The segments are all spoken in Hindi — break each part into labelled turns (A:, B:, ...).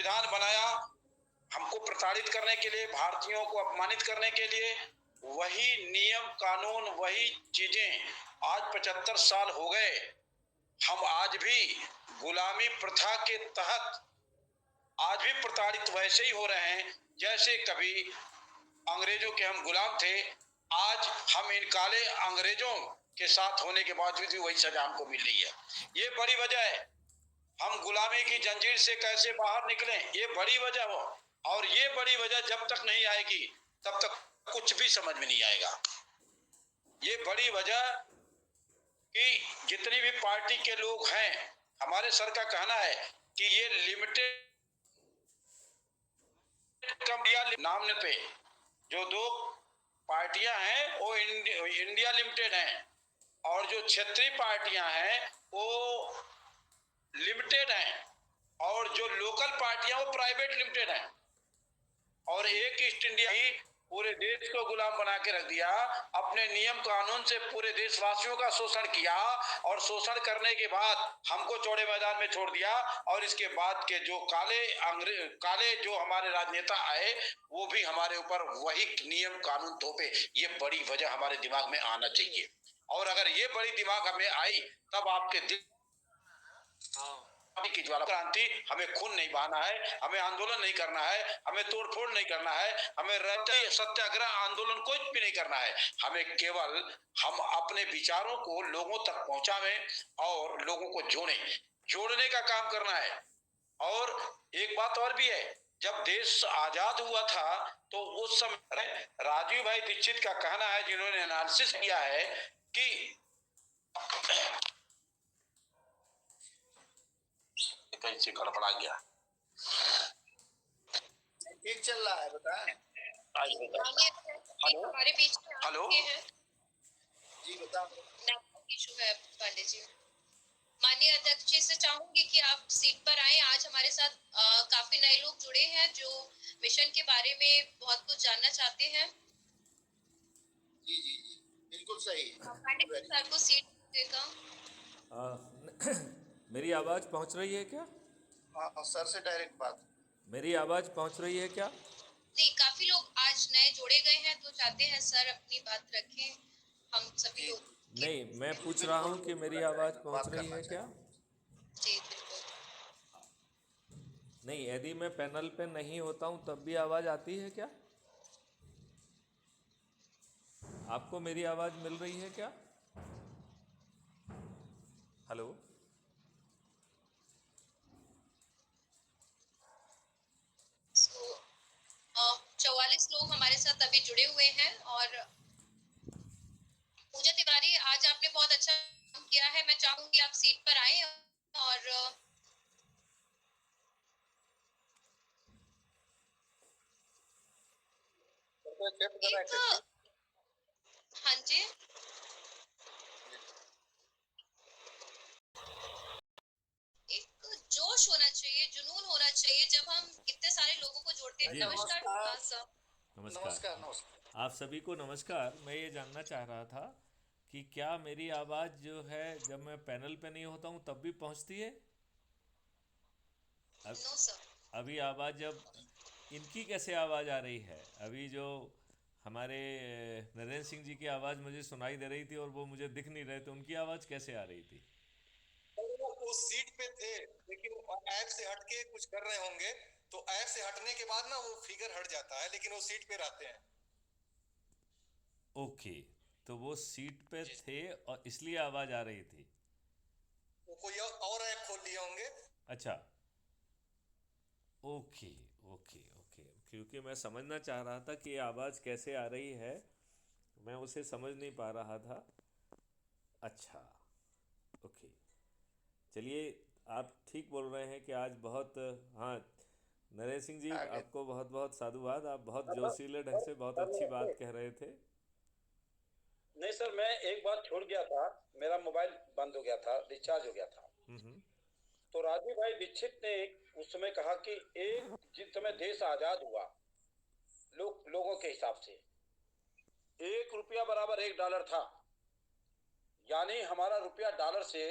A: संविधान बनाया हमको प्रताड़ित करने के लिए, भारतीयों को अपमानित करने के लिए, वही नियम कानून, वही चीजें आज 75 साल हो गए। हम आज भी गुलामी प्रथा के तहत आज भी प्रताड़ित वैसे ही हो रहे हैं जैसे कभी अंग्रेजों के हम गुलाम थे। आज हम इन काले अंग्रेजों के साथ होने के बावजूद भी वही सजा हमको मिल रही है। ये बड़ी वजह है। हम गुलामी की जंजीर से कैसे बाहर निकलें, ये बड़ी वजह हो। और ये बड़ी वजह जब तक नहीं आएगी तब तक कुछ भी समझ में नहीं आएगा। ये बड़ी वजह कि जितनी भी पार्टी के लोग हैं, हमारे सर का कहना है कि ये लिमिटेड कंपनियां नाम पे जो दो पार्टियां हैं वो इंडिया लिमिटेड हैं, और जो क्षेत्रीय पार्टियां हैं वो लिमिटेड हैं, और जो लोकल पार्टियां वो प्राइवेट लिमिटेड हैं। और एक ईस्ट इंडिया ही पूरे देश को गुलाम बना के रख दिया, अपने नियम कानून से पूरे देशवासियों का शोषण किया, और शोषण करने के बाद हमको चौड़े मैदान में छोड़ दिया। और इसके बाद के जो काले जो हमारे राजनेता आए वो भी हमारे ऊपर वही नियम कानून थोपे। ये बड़ी वजह हमारे दिमाग में आना चाहिए। और अगर ये बड़ी दिमाग हमें आई तब आपके दिल की ज्वाला क्रांति, हमें खून नहीं बहाना है, हमें आंदोलन नहीं करना है, हमें तोड़फोड़ नहीं करना है, हमें सत्याग्रह आंदोलन कुछ भी नहीं करना है। हमें केवल हम अपने विचारों को लोगों तक पहुंचावें और लोगों को जोड़ने का काम करना है। और एक बात और भी है, जब देश आजाद हुआ था तो उस समय राजीव भाई दीक्षित का कहना है, जिन्होंने एनालिसिस किया है कि कहीं से गड़बड़ा गया,
B: ठीक चल रहा है, बताएं।
C: हेलो, हमारे बीच में
A: हेलो
B: जी बताओ।
C: इशू है पांडे जी। माननीय अध्यक्ष जी से चाहूंगी कि आप सीट पर आए। आज हमारे साथ काफी नए लोग जुड़े हैं जो मिशन के बारे में बहुत कुछ जानना चाहते हैं।
B: जी जी जी बिल्कुल सही।
C: पांडे जी सर को सीट देगा।
D: मेरी आवाज़ पहुंच रही है क्या?
B: हाँ, सर से डायरेक्ट बात।
D: मेरी आवाज़ पहुंच रही है क्या?
C: नहीं, काफी लोग आज नए जोड़े गए हैं तो चाहते हैं सर अपनी बात रखें, हम सभी लोग।
D: नहीं, मैं पूछ रहा हूं कि मेरी आवाज़ पहुंच रही है क्या?
C: जी बिल्कुल।
D: नहीं, यदि मैं पैनल पे नहीं होता हूं तब भी आवाज़ आती है क्या? आपको मेरी आवाज़ मिल रही है क्या? हेलो,
C: 44 लोग हमारे साथ अभी जुड़े हुए हैं। और पूजा तिवारी, आज आपने बहुत अच्छा काम किया है। मैं चाहूंगी आप सीट पर आए और हाँ जी, एक जोश होना चाहिए, जुनून होना चाहिए जब हम इतने सारे लोगों को जोड़ते हैं।
D: जी।
C: नमस्कार सर।
D: नमस्कार।
B: नमस्कार।
D: आप सभी को नमस्कार। मैं ये जानना चाह रहा था कि क्या मेरी आवाज़ जो है जब मैं पैनल पे नहीं होता हूँ तब भी पहुँचती है?
C: No sir.
D: अभी आवाज़ जब इनकी कैसे आवाज़ आ रही है? अभी जो हमारे नरेंद्र सिंह जी की आवाज़ मुझे सुनाई दे रही थी और वो मुझे दिख नहीं रहे थे, उनकी आवाज़ कैसे आ रही थी?
E: वो सीट पे थे लेकिन ऐप से हट के कुछ कर रहे होंगे, तो ऐप से हटने के बाद ना वो फिगर हट जाता है, लेकिन वो सीट पे रहते हैं।
D: ओके, तो वो सीट पे थे और इसलिए आवाज़ आ रही थी।
E: वो कोई और ऐप खोल लिए होंगे।
D: अच्छा, ओके ओके ओके, क्योंकि मैं समझना चाह रहा था कि आवाज़ कैसे आ रही है, मैं उसे समझ नहीं पा रहा था। अच्छा, ओके, चलिए, आप ठीक बोल रहे हैं कि आज बहुत, हाँ, नरेंद्र सिंह जी आपको बहुत बहुत साधुवाद। आप बहुत जोशीले ढंग से बहुत अच्छी बात कह रहे थे।
A: नहीं सर, मैं एक बात छोड़ गया था, मेरा मोबाइल बंद हो गया था, डिस्चार्ज हो गया था। तो राजीव भाई दीक्षित ने उस समय कहा कि एक जिस समय देश आजाद हुआ, लोगों के हिसाब से $1 बराबर $1 था, यानी हमारा रुपया डॉलर से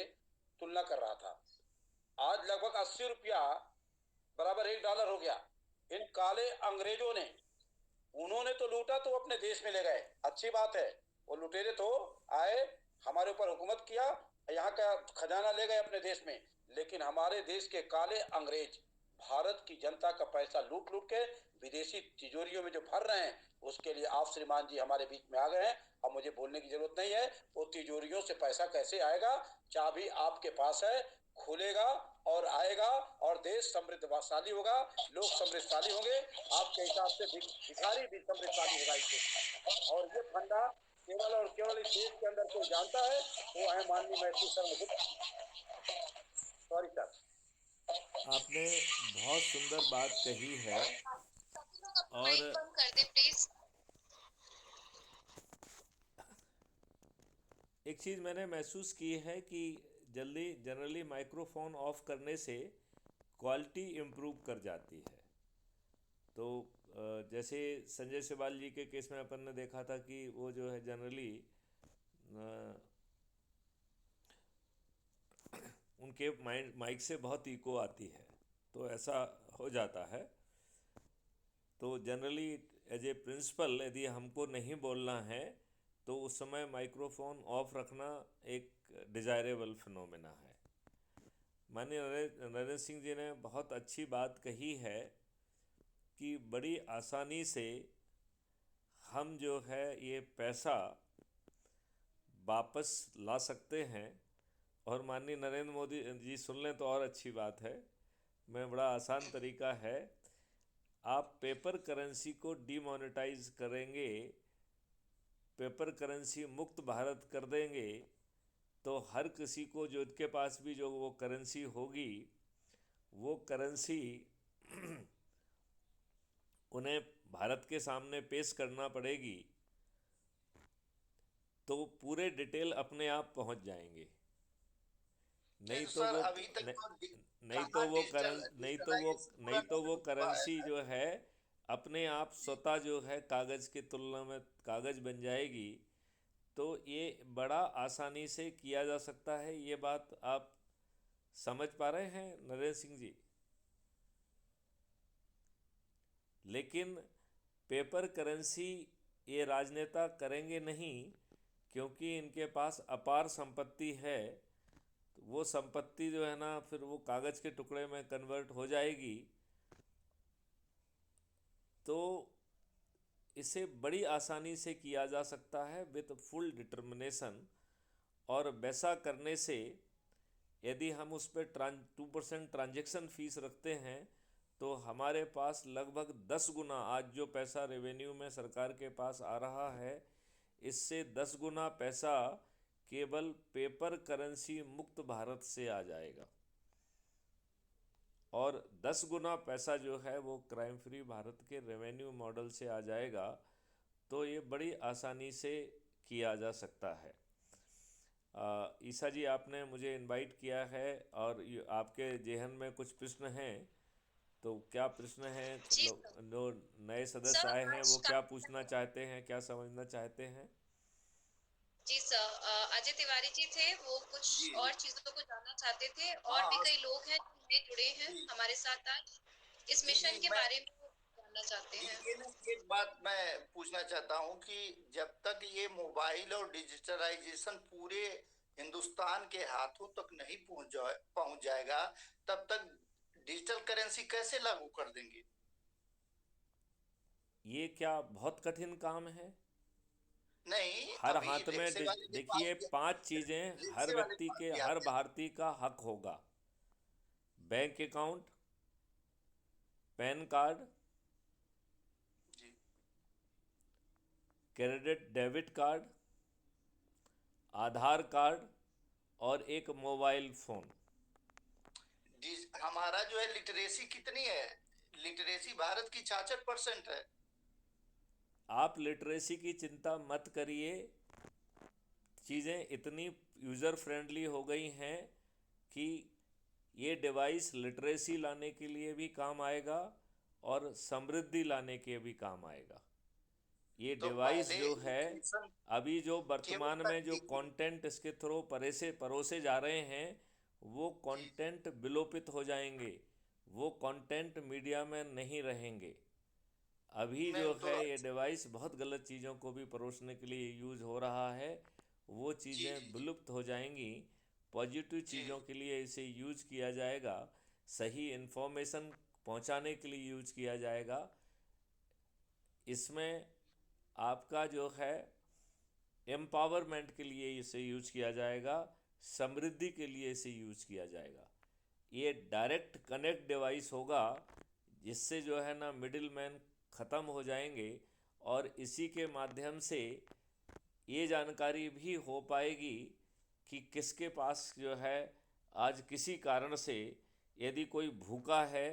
A: तुलना कर रहा था। आज लगभग 80 रुपया बराबर $1 हो गया। इन काले अंग्रेजों ने, उन्होंने तो लूटा तो अपने देश में ले गए, अच्छी बात है, वो लुटेरे तो आए, हमारे ऊपर हुकूमत किया, यहाँ का खजाना ले गए अपने देश में, लेकिन हमारे देश के काले अंग्रेज भारत की जनता का पैसा लूट लूट के विदेशी तिजोरियों में जो भर रहे हैं, उसके लिए आप श्रीमान जी हमारे बीच में आ गए हैं। अब मुझे बोलने की जरूरत नहीं है, वो तिजोरियों से पैसा कैसे आएगा, चाबी आपके पास है, खुलेगा और आएगा और देश समृद्धशाली होगा, लोग समृद्धशाली होंगे, आपके हिसाब से भिखारी भी समृद्धशाली होगा इस देश में। और ये फंडा केवल और केवल इस देश के अंदर कोई जानता है, वो है माननीय मैथिली शरण गुप्ता। Sorry sir.
D: आपने बहुत सुंदर बात कही है। और
C: माइक बंद कर दे प्लीज।
D: एक चीज़ मैंने महसूस की है कि जल्दी जनरली माइक्रोफोन ऑफ करने से क्वालिटी इम्प्रूव कर जाती है। तो जैसे संजय सिबाल जी के केस में अपन ने देखा था कि वो जो है जनरली उनके माइक से बहुत इको आती है, तो ऐसा हो जाता है। तो जनरली एज ए प्रिंसिपल यदि हमको नहीं बोलना है तो उस समय माइक्रोफोन ऑफ रखना एक डिज़ायरेबल फिनोमेना है। माननीय नरेंद्र सिंह जी ने बहुत अच्छी बात कही है कि बड़ी आसानी से हम जो है ये पैसा वापस ला सकते हैं। और माननीय नरेंद्र मोदी जी सुन लें तो और अच्छी बात है। मैं बड़ा आसान तरीका है, आप पेपर करेंसी को डीमोनेटाइज करेंगे, पेपर करेंसी मुक्त भारत कर देंगे, तो हर किसी को जो के पास भी जो वो करेंसी होगी, वो करेंसी उन्हें भारत के सामने पेश करना पड़ेगी, तो पूरे डिटेल अपने आप पहुंच जाएंगे। नहीं तो
B: सर
D: वो
B: अभी तक
D: नहीं तो
B: कहाँ
D: वो
B: डिजिटल
D: नहीं तो वो
B: हुआ
D: करेंसी
B: है।
D: जो है अपने आप स्वतः जो है कागज़ की तुलना में कागज़ बन जाएगी। तो ये बड़ा आसानी से किया जा सकता है। ये बात आप समझ पा रहे हैं नरेंद्र सिंह जी? लेकिन पेपर करेंसी ये राजनेता करेंगे नहीं, क्योंकि इनके पास अपार संपत्ति है। तो वो संपत्ति जो है ना, फिर वो कागज़ के टुकड़े में कन्वर्ट हो जाएगी। तो इसे बड़ी आसानी से किया जा सकता है विद फुल डिटर्मिनेशन। और वैसा करने से यदि हम उस पर 2% ट्रांजैक्शन फ़ीस रखते हैं तो हमारे पास लगभग 10 गुना आज जो पैसा रेवेन्यू में सरकार के पास आ रहा है, इससे 10 गुना पैसा केवल पेपर करेंसी मुक्त भारत से आ जाएगा। और 10 गुना पैसा जो है वो क्राइम फ्री भारत के रेवेन्यू मॉडल से आ जाएगा। तो ये बड़ी आसानी से किया जा सकता है। ईसा जी, आपने मुझे इनवाइट किया है और आपके जेहन में कुछ प्रश्न हैं, तो क्या प्रश्न हैं?
C: जी
D: जो नए सदस्य
C: सर,
D: आए हैं
C: आज
D: वो क्या पूछना चाहते हैं, क्या समझना चाहते हैं?
C: जी सर, अजय तिवारी जी थे, वो कुछ
B: जी
C: और चीजों को जानना चाहते थे। और भी
B: हाँ
C: कई लोग हैं जो नए जुड़े हैं
B: जी
C: हमारे साथ आज, इस
B: जी
C: मिशन
B: जी
C: के
B: मैं
C: बारे में वो जानना चाहते हैं।
B: ये ना एक बात मैं पूछना चाहता हूँ कि जब तक ये मोबाइल और डिजिटलाइजेशन पूरे हिंदुस्तान के हाथों तक नहीं पहुंच जाएगा, तब तक डिजिटल करेंसी कैसे लागू कर देंगे?
D: ये क्या बहुत कठिन काम है?
B: नहीं,
D: हर
B: अभी
D: हाथ में
B: रिक्शे वाले के
D: देखिए
B: पास
D: 5 चीज़ें हर
B: रिक्शे वाले के
D: व्यक्ति
B: पास
D: के,
B: भी
D: हर
B: आते हैं।
D: भारतीय का हक होगा। बैंक अकाउंट, पैन कार्ड,
B: जी
D: क्रेडिट डेबिट कार्ड, आधार कार्ड और एक मोबाइल फ़ोन।
B: हमारा जो है लिटरेसी कितनी है? लिटरेसी भारत की 66% है।
D: आप लिटरेसी की चिंता मत करिए, चीज़ें इतनी यूज़र फ्रेंडली हो गई हैं कि ये डिवाइस लिटरेसी लाने के लिए भी काम आएगा और समृद्धि लाने के भी काम आएगा। ये
B: तो
D: डिवाइस
B: पहले
D: जो है,
B: एजुकेशन
D: अभी जो
B: केवल
D: वर्तमान में जो
B: तकनीकी
D: कंटेंट इसके थ्रू परोसे जा रहे हैं, वो
B: जी
D: कंटेंट विलोपित हो जाएंगे। वो कंटेंट मीडिया में नहीं रहेंगे। अभी जो
B: नहीं तो
D: है ये डिवाइस बहुत गलत चीज़ों को भी परोसने के लिए यूज़ हो रहा है, वो
B: जी जी
D: चीज़ें
B: जी
D: विलुप्त हो जाएंगी। पॉजिटिव
B: जी
D: चीज़ों के लिए इसे यूज किया जाएगा, सही इन्फॉर्मेशन पहुंचाने के लिए यूज किया जाएगा। इसमें आपका जो है एम्पावरमेंट के लिए इसे यूज किया जाएगा, समृद्धि के लिए इसे यूज किया जाएगा। ये डायरेक्ट कनेक्ट डिवाइस होगा, जिससे जो है ना मिडिल मैन ख़त्म हो जाएंगे, और इसी के माध्यम से ये जानकारी भी हो पाएगी कि किसके पास जो है आज किसी कारण से यदि कोई भूखा है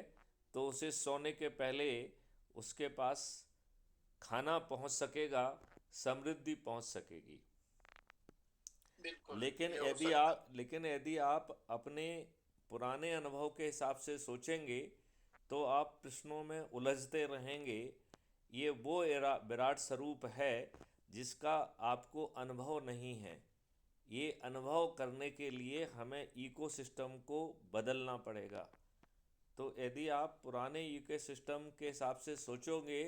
D: तो उसे सोने के पहले उसके पास खाना पहुंच सकेगा, समृद्धि पहुंच सकेगी।
B: बिल्कुल
D: लेकिन
B: ये हो
D: यदि
B: सकता है।
D: आप अपने पुराने अनुभव के हिसाब से सोचेंगे तो आप प्रश्नों में उलझते रहेंगे। ये वो विराट स्वरूप है जिसका आपको अनुभव नहीं है। ये अनुभव करने के लिए हमें इकोसिस्टम को बदलना पड़ेगा। तो यदि आप पुराने इकोसिस्टम के हिसाब से सोचोगे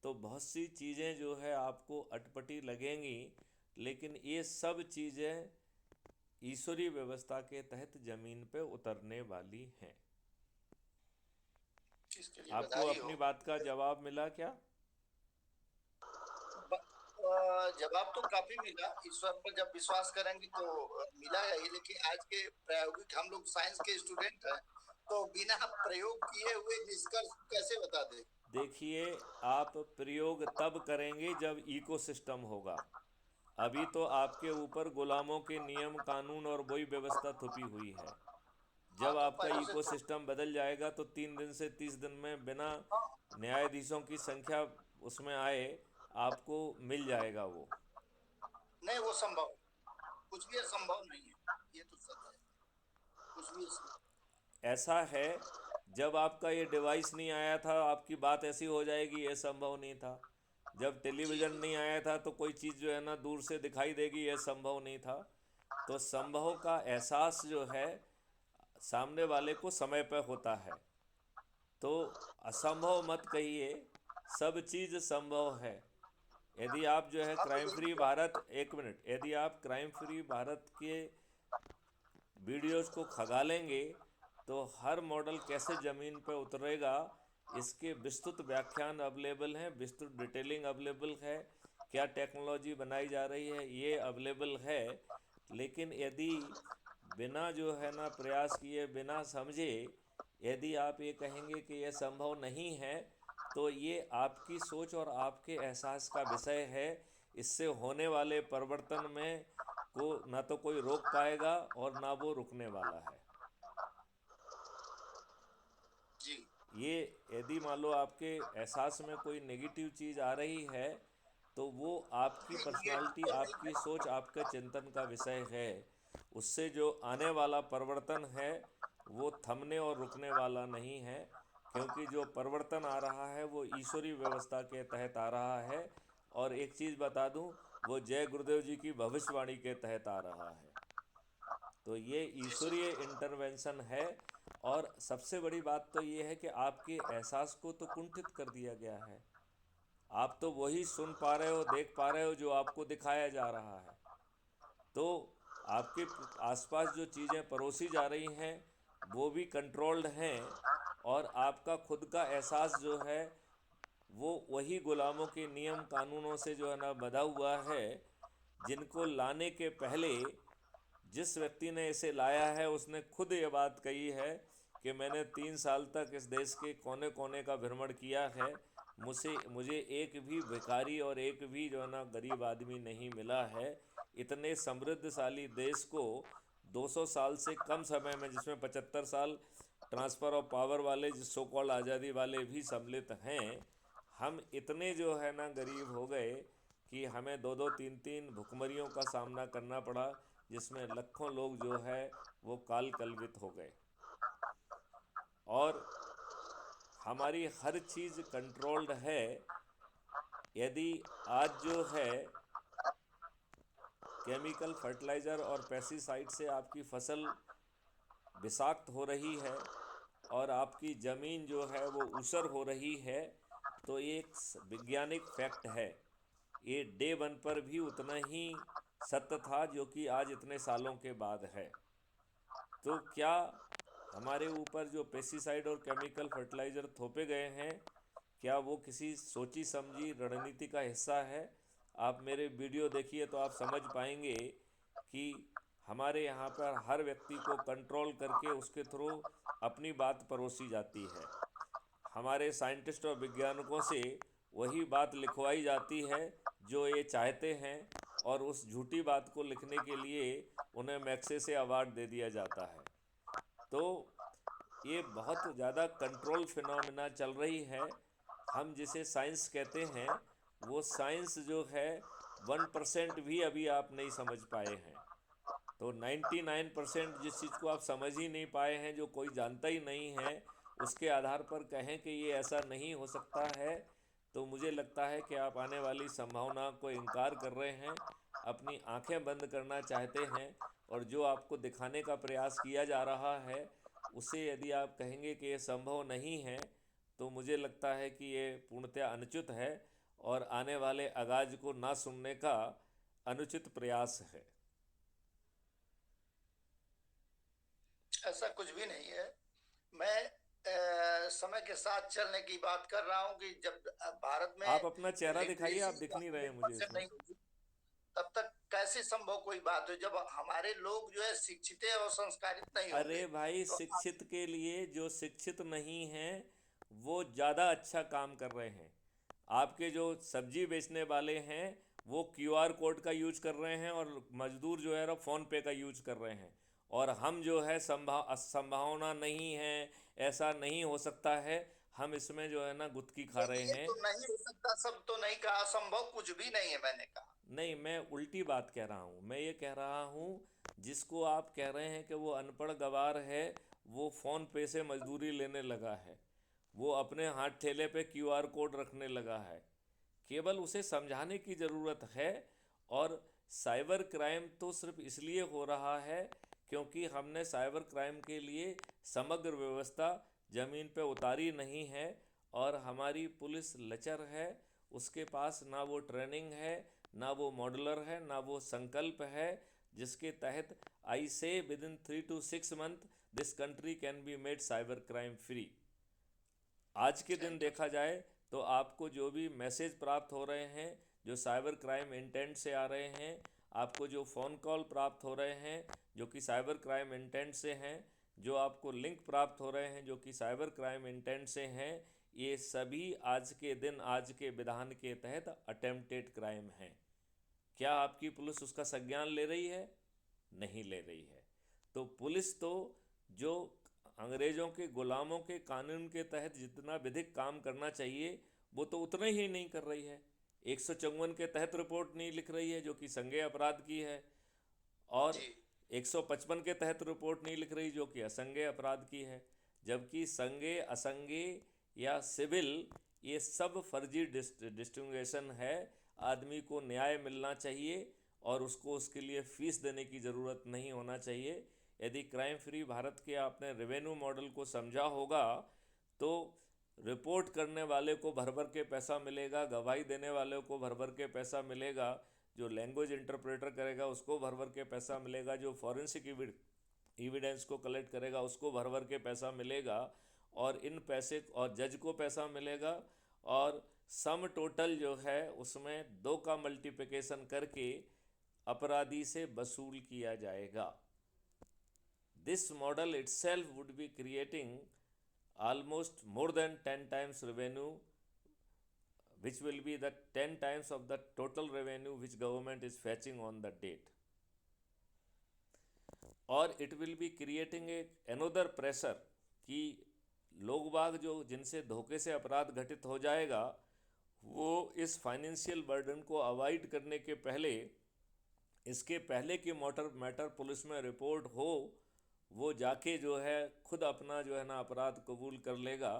D: तो बहुत सी चीज़ें जो है आपको अटपटी लगेंगी, लेकिन ये सब चीज़ें ईश्वरीय व्यवस्था के तहत ज़मीन पे उतरने वाली हैं।
B: इसके लिए
D: आपको
B: बधाई हो।
D: अपनी बात का जवाब मिला क्या?
B: जवाब तो काफी मिला। ईश्वर पर जब विश्वास करेंगे तो मिला ही, लेकिन आज के प्रायोगिक हम लोग साइंस के स्टूडेंट हैं, तो बिना प्रयोग किए हुए निष्कर्ष कैसे बता दें।
D: देखिए, आप प्रयोग तब करेंगे जब इकोसिस्टम होगा। अभी तो आपके ऊपर गुलामों के नियम कानून और वही व्यवस्था थुपी हुई है।
B: हाँ
D: जब
B: तो
D: आपका
B: पहले से तो
D: इकोसिस्टम बदल जाएगा तो 3 दिन से 30 दिन में बिना
B: हाँ,
D: न्यायाधीशों की संख्या उसमें आए आपको मिल जाएगा वो।
B: नहीं वो संभव, कुछ भी असंभव नहीं है, ये तो सच है, कुछ भी
D: ऐसा है, जब आपका ये डिवाइस नहीं आया था आपकी बात ऐसी हो जाएगी, ये संभव नहीं था। जब
B: जी
D: टेलीविज़न
B: जी
D: नहीं आया था तो कोई चीज़ जो है ना दूर से दिखाई देगी, ये संभव नहीं था। तो संभव का एहसास जो है सामने वाले को समय पर होता है। तो असंभव मत कहिए, सब चीज़ संभव है। यदि आप जो है
B: हाँ तो
D: क्राइम
B: यही
D: फ्री भारत, एक मिनट, यदि आप क्राइम फ्री भारत के वीडियोज़ को खंगालेंगे तो हर मॉडल कैसे ज़मीन पर उतरेगा इसके विस्तृत व्याख्यान अवेलेबल हैं, विस्तृत डिटेलिंग अवेलेबल है, क्या टेक्नोलॉजी बनाई जा रही है ये अवेलेबल है। लेकिन यदि बिना जो है ना प्रयास किए, बिना समझे यदि आप ये कहेंगे कि यह संभव नहीं है, तो ये आपकी सोच और आपके एहसास का विषय है। इससे होने वाले परिवर्तन में को ना तो कोई रोक पाएगा और ना वो रुकने वाला है।
B: जी।
D: ये यदि मान लो आपके एहसास में कोई नेगेटिव चीज़ आ रही है तो वो आपकी पर्सनालिटी, आपकी सोच, आपके चिंतन का विषय है। उससे जो आने वाला परिवर्तन है वो थमने और रुकने वाला नहीं है, क्योंकि जो परिवर्तन आ रहा है वो ईश्वरीय व्यवस्था के तहत आ रहा है। और एक चीज़ बता दूं, वो जय गुरुदेव जी की भविष्यवाणी के तहत आ रहा है। तो ये ईश्वरीय इंटरवेंशन है। और सबसे बड़ी बात तो ये है कि आपके एहसास को तो कुंठित कर दिया गया है। आप तो वही सुन पा रहे हो, देख पा रहे हो जो आपको दिखाया जा रहा है। तो आपके आसपास जो चीज़ें परोसी जा रही हैं वो भी कंट्रोल्ड हैं। और आपका खुद का एहसास जो है वो वही गुलामों के नियम कानूनों से जो है ना बंधा हुआ है, जिनको लाने के पहले जिस व्यक्ति ने इसे लाया है उसने खुद ये बात कही है कि मैंने 3 साल तक इस देश के कोने कोने का भ्रमण किया है, मुझे एक भी भिखारी और एक भी जो है ना गरीब आदमी नहीं मिला है। इतने समृद्धशाली देश को 200 साल से कम समय में, जिसमें 75 साल ट्रांसफ़र ऑफ पावर वाले जिस सो कॉल्ड आज़ादी वाले भी सम्मिलित हैं, हम इतने जो है ना गरीब हो गए कि हमें 2-2 3-3 भुखमरियों का सामना करना पड़ा, जिसमें लाखों लोग जो है वो काल कलवित हो गए। और हमारी हर चीज़ कंट्रोल्ड है। यदि आज जो है केमिकल फर्टिलाइज़र और पेस्टिसाइड से आपकी फसल विषाक्त हो रही है और आपकी ज़मीन जो है वो ऊसर हो रही है, तो ये एक वैज्ञानिक फैक्ट है। ये डे वन पर भी उतना ही सत्य था जो कि आज इतने सालों के बाद है। तो क्या हमारे ऊपर जो पेस्टिसाइड और केमिकल फर्टिलाइज़र थोपे गए हैं, क्या वो किसी सोची समझी रणनीति का हिस्सा है? आप मेरे वीडियो देखिए तो आप समझ पाएंगे कि हमारे यहाँ पर हर व्यक्ति को कंट्रोल करके उसके थ्रू अपनी बात परोसी जाती है। हमारे साइंटिस्ट और वैज्ञानिकों से वही बात लिखवाई जाती है जो ये चाहते हैं, और उस झूठी बात को लिखने के लिए उन्हें मैग्सेसे अवार्ड दे दिया जाता है। तो ये बहुत ज़्यादा कंट्रोल फिनोमिना चल रही है। हम जिसे साइंस कहते हैं, वो साइंस जो है 1% भी अभी आप नहीं समझ पाए हैं। तो 99% जिस चीज़ को आप समझ ही नहीं पाए हैं, जो कोई जानता ही नहीं है, उसके आधार पर कहें कि ये ऐसा नहीं हो सकता है, तो मुझे लगता है कि आप आने वाली संभावना को इनकार कर रहे हैं, अपनी आंखें बंद करना चाहते हैं, और जो आपको दिखाने का प्रयास किया जा रहा है उसे यदि आप कहेंगे कि ये संभव नहीं है, तो मुझे लगता है कि ये पूर्णतः अनुचित है और आने वाले आगाज को ना सुनने का अनुचित प्रयास है।
B: ऐसा कुछ भी नहीं है। मैं समय के साथ चलने की बात कर रहा हूँ कि जब भारत में
D: आप अपना चेहरा दिखाइए, आप
B: लिटरेसी
D: दिख नहीं रहे हैं मुझे
B: 100%
D: इसमें।
B: नहीं होगी, तब तक कैसे संभव कोई बात हो जब हमारे लोग जो है शिक्षित और संस्कारित नहीं होंगे।
D: अरे भाई,
B: तो
D: शिक्षित के लिए जो शिक्षित नहीं हैं वो ज़्यादा अच्छा काम कर रहे हैं। आपके जो सब्जी बेचने वाले हैं वो QR कोड का यूज कर रहे हैं, और मजदूर जो है फ़ोन पे का यूज कर रहे हैं, और हम जो है संभावना नहीं है, ऐसा नहीं हो सकता है, हम इसमें जो है ना गुत्थी खा रहे
B: ये
D: हैं।
B: तो नहीं हो सकता, सब तो नहीं कहा, संभव कुछ भी नहीं है मैंने कहा।
D: नहीं, मैं उल्टी बात कह रहा हूँ। मैं ये कह रहा हूँ, जिसको आप कह रहे हैं कि वो अनपढ़ गवार है, वो फ़ोन पे से मजदूरी लेने लगा है, वो अपने हाथ ठेले पे QR कोड रखने लगा है, केवल उसे समझाने की ज़रूरत है। और साइबर क्राइम तो सिर्फ इसलिए हो रहा है क्योंकि हमने साइबर क्राइम के लिए समग्र व्यवस्था ज़मीन पे उतारी नहीं है, और हमारी पुलिस लचर है। उसके पास ना वो ट्रेनिंग है, ना वो मॉडलर है, ना वो संकल्प है जिसके तहत आई से with in 3 to 6 month this country can be made cyber crime free. आज के दिन देखा जाए तो आपको जो भी मैसेज प्राप्त हो रहे हैं जो साइबर क्राइम इंटेंट से आ रहे हैं, आपको जो फ़ोन कॉल प्राप्त हो रहे हैं जो कि साइबर क्राइम इंटेंट से हैं, जो आपको लिंक प्राप्त हो रहे हैं जो कि साइबर क्राइम इंटेंट से हैं, ये सभी आज के दिन आज के विधान के तहत अटेम्प्टेड क्राइम हैं। क्या आपकी पुलिस उसका संज्ञान ले रही है? नहीं ले रही है। तो पुलिस तो जो अंग्रेज़ों के गुलामों के कानून के तहत जितना विधिक काम करना चाहिए वो तो उतना ही नहीं कर रही है। 154 के तहत रिपोर्ट नहीं लिख रही है जो कि संज्ञेय अपराध की है, और
B: जी
D: 155 के तहत रिपोर्ट नहीं लिख रही जो कि असंज्ञेय अपराध की है। जबकि संज्ञेय, असंज्ञेय या सिविल, ये सब फर्जी डिस्टिंग्विशन है। आदमी को न्याय मिलना चाहिए और उसको उसके लिए फ़ीस देने की ज़रूरत नहीं होना चाहिए। यदि क्राइम फ्री भारत के आपने रेवेन्यू मॉडल को समझा होगा तो रिपोर्ट करने वाले को भर भर के पैसा मिलेगा, गवाही देने वाले को भर भर के पैसा मिलेगा, जो लैंग्वेज इंटरप्रेटर करेगा उसको भर भर के पैसा मिलेगा, जो फॉरेंसिक एविडेंस को कलेक्ट करेगा उसको भर भर के पैसा मिलेगा, और इन पैसे और जज को पैसा मिलेगा, और सम टोटल जो है उसमें 2 का मल्टीप्लिकेशन करके अपराधी से वसूल किया जाएगा। This model itself would be creating almost more than 10 times revenue, which will be the 10 times of the total revenue which government is fetching on the date. और it will be creating a another pressure कि लोग बाग जो जिनसे धोखे से अपराध घटित हो जाएगा, वो इस फाइनेंशियल बर्डन को अवॉइड करने के पहले, इसके पहले कि मैटर पुलिस में रिपोर्ट हो, वो जाके जो है खुद अपना जो है ना अपराध कबूल कर लेगा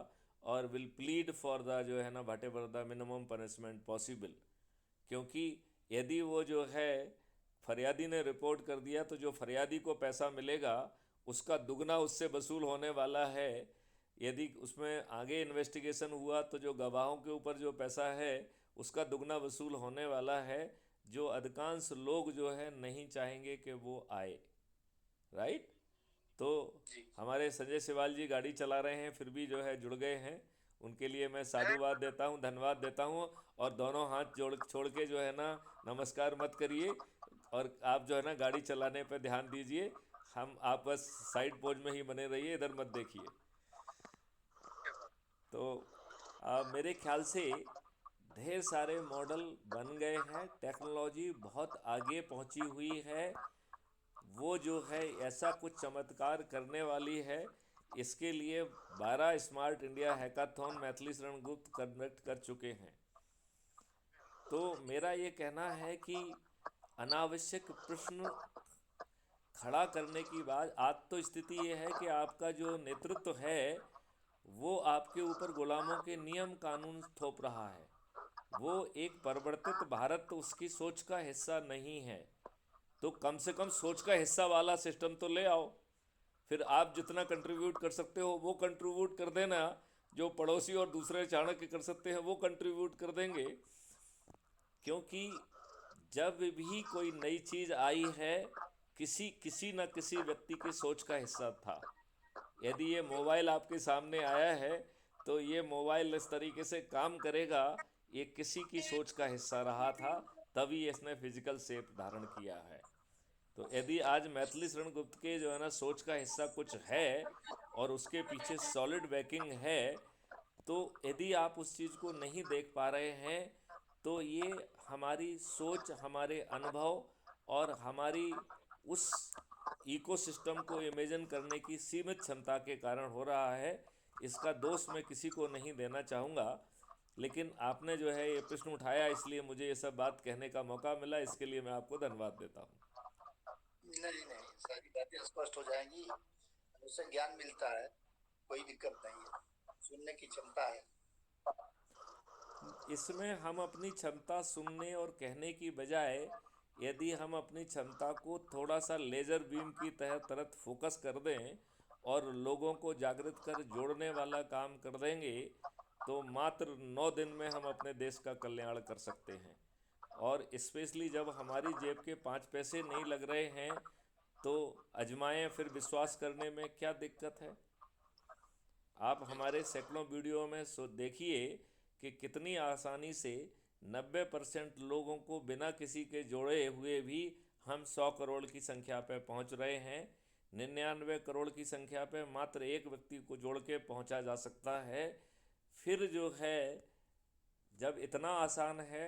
D: और विल प्लीड फॉर द जो है ना whatever the minimum punishment possible. क्योंकि यदि वो जो है फरियादी ने रिपोर्ट कर दिया तो जो फरियादी को पैसा मिलेगा उसका दुगना उससे वसूल होने वाला है। यदि उसमें आगे इन्वेस्टिगेशन हुआ तो जो गवाहों के ऊपर जो पैसा है उसका दुगना वसूल होने वाला है, जो अधिकांश लोग जो है नहीं चाहेंगे कि वो आए। राइट। तो
B: जी।
D: हमारे संजय सिवाल जी गाड़ी चला रहे हैं फिर भी जो है जुड़ गए हैं, उनके लिए मैं साधुवाद देता हूँ, धन्यवाद देता हूँ। और दोनों हाथ जोड़ छोड़ के जो है ना नमस्कार मत करिए, और आप जो है ना गाड़ी चलाने पर ध्यान दीजिए। आप बस साइड पोज में ही बने रहिए, इधर मत देखिए। तो मेरे ख्याल से ढेर सारे मॉडल बन गए हैं, टेक्नोलॉजी बहुत आगे पहुंची हुई है। वो जो है ऐसा कुछ चमत्कार करने वाली है। इसके लिए 12 smart India hackathon Maithili Sharan Gupt conduct कर चुके हैं। तो मेरा ये कहना है कि अनावश्यक प्रश्न खड़ा करने की बात, आज तो स्थिति ये है कि आपका जो नेतृत्व है वो आपके ऊपर गुलामों के नियम कानून थोप रहा है। वो एक परिवर्तित भारत उसकी सोच का हिस्सा नहीं है। तो कम से कम सोच का हिस्सा वाला सिस्टम तो ले आओ। फिर आप जितना कंट्रीब्यूट कर सकते हो वो कंट्रीब्यूट कर देना, जो पड़ोसी और दूसरे चाणक्य कर सकते हैं वो कंट्रीब्यूट कर देंगे। क्योंकि जब भी कोई नई चीज़ आई है किसी किसी न किसी व्यक्ति की सोच का हिस्सा था। यदि ये मोबाइल आपके सामने आया है तो ये मोबाइल इस तरीके से काम करेगा, ये किसी की सोच का हिस्सा रहा था, तभी इसने फिजिकल शेप धारण किया है। तो यदि आज मैथिली शरण गुप्त के जो है ना सोच का हिस्सा कुछ है और उसके पीछे सॉलिड बैकिंग है, तो यदि आप उस चीज़ को नहीं देख पा रहे हैं तो ये हमारी सोच, हमारे अनुभव और हमारी उस इकोसिस्टम को इमेजिन करने की सीमित क्षमता के कारण हो रहा है। इसका दोष मैं किसी को नहीं देना चाहूँगा, लेकिन आपने जो है ये प्रश्न उठाया इसलिए मुझे ये सब बात कहने का मौका मिला, इसके लिए मैं आपको धन्यवाद देता हूँ।
B: नहीं नहीं, सारी बातें स्पष्ट हो जाएंगी, उससे ज्ञान मिलता है, कोई दिक्कत नहीं है, सुनने की क्षमता है।
D: इसमें हम अपनी क्षमता सुनने और कहने की बजाय यदि हम अपनी क्षमता को थोड़ा सा लेज़र बीम की तरफ फोकस कर दें और लोगों को जागृत कर जोड़ने वाला काम कर देंगे तो मात्र 9 दिन में हम अपने देश का कल्याण कर सकते हैं। और स्पेशली जब हमारी जेब के 5 पैसे नहीं लग रहे हैं तो आजमाएं, फिर विश्वास करने में क्या दिक्कत है। आप हमारे सैकड़ों वीडियो में देखिए कि कितनी आसानी से 90% लोगों को बिना किसी के जोड़े हुए भी हम 100 करोड़ की संख्या पे पहुंच रहे हैं। 99 करोड़ की संख्या पे मात्र एक व्यक्ति को जोड़ के पहुंचा जा सकता है। फिर जो है जब इतना आसान है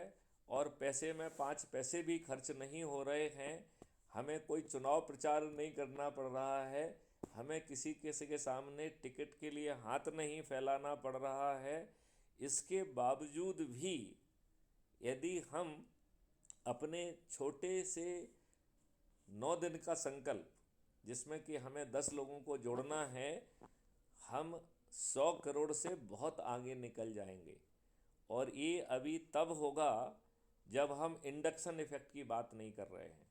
D: और पैसे में 5 पैसे भी खर्च नहीं हो रहे हैं, हमें कोई चुनाव प्रचार नहीं करना पड़ रहा है, हमें किसी के सामने टिकट के लिए हाथ नहीं फैलाना पड़ रहा है, इसके बावजूद भी यदि हम अपने छोटे से 9 दिन का संकल्प, जिसमें कि हमें 10 लोगों को जोड़ना है, हम 100 करोड़ से बहुत आगे निकल जाएंगे। और ये अभी तब होगा जब हम इंडक्शन इफेक्ट की बात नहीं कर रहे हैं।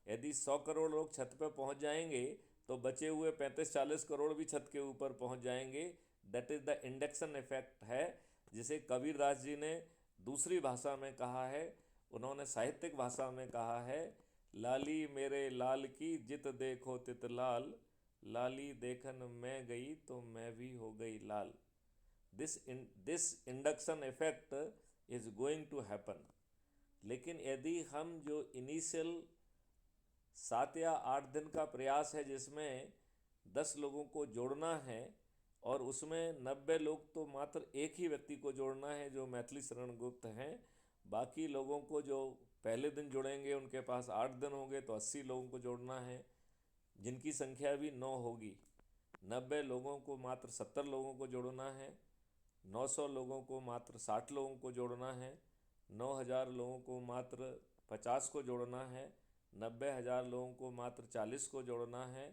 D: यदि 100 करोड़ लोग छत पर पहुंच जाएंगे तो बचे हुए 35-40 करोड़ भी छत के ऊपर पहुंच जाएंगे। That is the induction effect है, जिसे कबीरदास जी ने दूसरी भाषा में कहा है। उन्होंने साहित्यिक भाषा में कहा है, लाली मेरे लाल की जित देखो तित लाल, लाली देखन मैं गई तो मैं भी हो गई लाल। This induction effect is going to happen. लेकिन यदि हम जो इनिशियल 7 या 8 दिन का प्रयास है जिसमें 10 लोगों को जोड़ना है और उसमें 90 लोग तो मात्र एक ही व्यक्ति को जोड़ना है जो मैथिली शरण गुप्त हैं, बाकी लोगों को जो पहले दिन जुड़ेंगे उनके पास 8 दिन होंगे तो 80 लोगों को जोड़ना है, जिनकी संख्या भी 9 होगी। 90 लोगों को मात्र 70 लोगों को जोड़ना है, 900 लोगों को मात्र 60 लोगों को जोड़ना है, 9000 लोगों को मात्र 50 को जोड़ना है, 90,000 लोगों को मात्र 40 को जोड़ना है,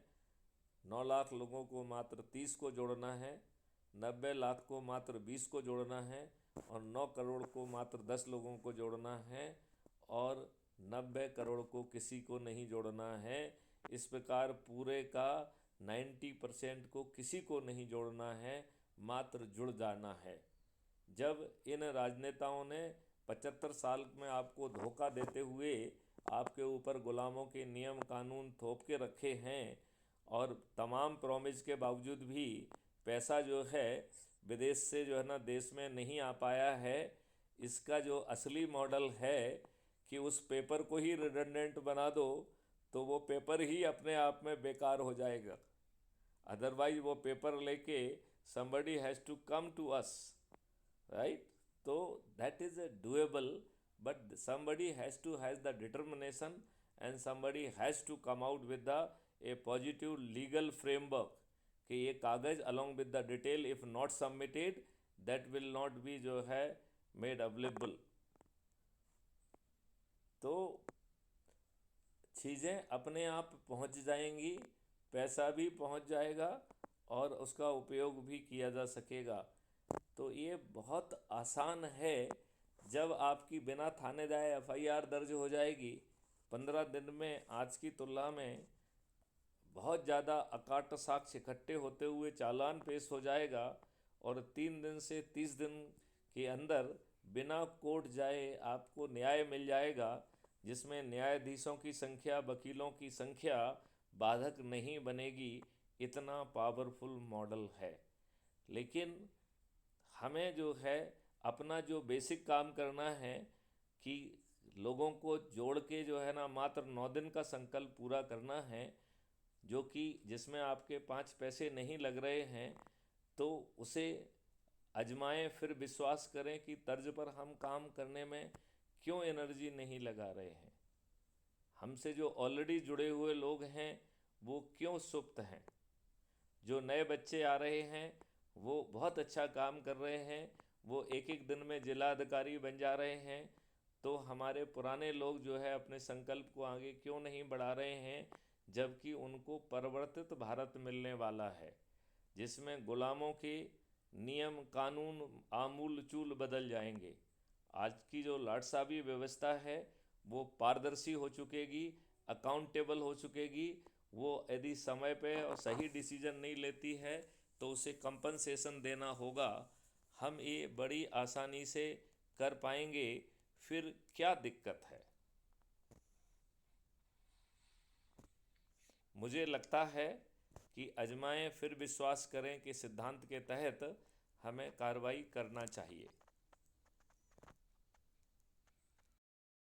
D: 9 लाख लोगों को मात्र 30 को जोड़ना है, 90 लाख को मात्र 20 को जोड़ना है और 9 करोड़ को मात्र 10 लोगों को जोड़ना है और 90 करोड़ को किसी को नहीं जोड़ना है। इस प्रकार पूरे का 90% को किसी को नहीं जोड़ना है, मात्र जुड़ जाना है। जब इन राजनेताओं ने 75 साल में आपको धोखा देते हुए आपके ऊपर गुलामों के नियम कानून थोप के रखे हैं और तमाम प्रॉमिस के बावजूद भी पैसा जो है विदेश से जो है ना देश में नहीं आ पाया है, इसका जो असली मॉडल है कि उस पेपर को ही रिडंडेंट बना दो तो वो पेपर ही अपने आप में बेकार हो जाएगा। अदरवाइज वो पेपर लेके somebody has to come to us, right? So that is a doable, but somebody has the determination and somebody has to come out with a positive legal framework कि ये कागज़ along with the detail if not submitted that will not be जो है made available। तो चीज़ें अपने आप पहुंच जाएंगी, पैसा भी पहुंच जाएगा और उसका उपयोग भी किया जा सकेगा। तो ये बहुत आसान है। जब आपकी बिना थाने जाए FIR दर्ज हो जाएगी, 15 दिन में आज की तुलना में बहुत ज़्यादा अकाट साक्ष्य इकट्ठे होते हुए चालान पेश हो जाएगा और 3 दिन से 30 दिन के अंदर बिना कोर्ट जाए आपको न्याय मिल जाएगा, जिसमें न्यायाधीशों की संख्या, वकीलों की संख्या बाधक नहीं बनेगी। इतना पावरफुल मॉडल है। लेकिन हमें जो है अपना जो बेसिक काम करना है कि लोगों को जोड़ के जो है ना मात्र 9 दिन का संकल्प पूरा करना है, जो कि जिसमें आपके 5 पैसे नहीं लग रहे हैं, तो उसे आजमाएं, फिर विश्वास करें कि तर्ज पर हम काम करने में क्यों एनर्जी नहीं लगा रहे हैं। हमसे जो ऑलरेडी जुड़े हुए लोग हैं वो क्यों सुप्त हैं। जो नए बच्चे आ रहे हैं वो बहुत अच्छा काम कर रहे हैं, वो एक एक दिन में जिला अधिकारी बन जा रहे हैं। तो हमारे पुराने लोग जो है अपने संकल्प को आगे क्यों नहीं बढ़ा रहे हैं, जबकि उनको परिवर्तित भारत मिलने वाला है, जिसमें गुलामों के नियम कानून आमूल चूल बदल जाएंगे। आज की जो लाटसाबी व्यवस्था है वो पारदर्शी हो चुकेगी, अकाउंटेबल हो चुकेगी। वो यदि समय पे और सही डिसीजन नहीं लेती है तो उसे कंपनसेशन देना होगा। हम ये बड़ी आसानी से कर पाएंगे। फिर क्या दिक्कत है? मुझे लगता है कि आजमाएं, फिर विश्वास करें कि सिद्धांत के तहत हमें कार्रवाई करना चाहिए।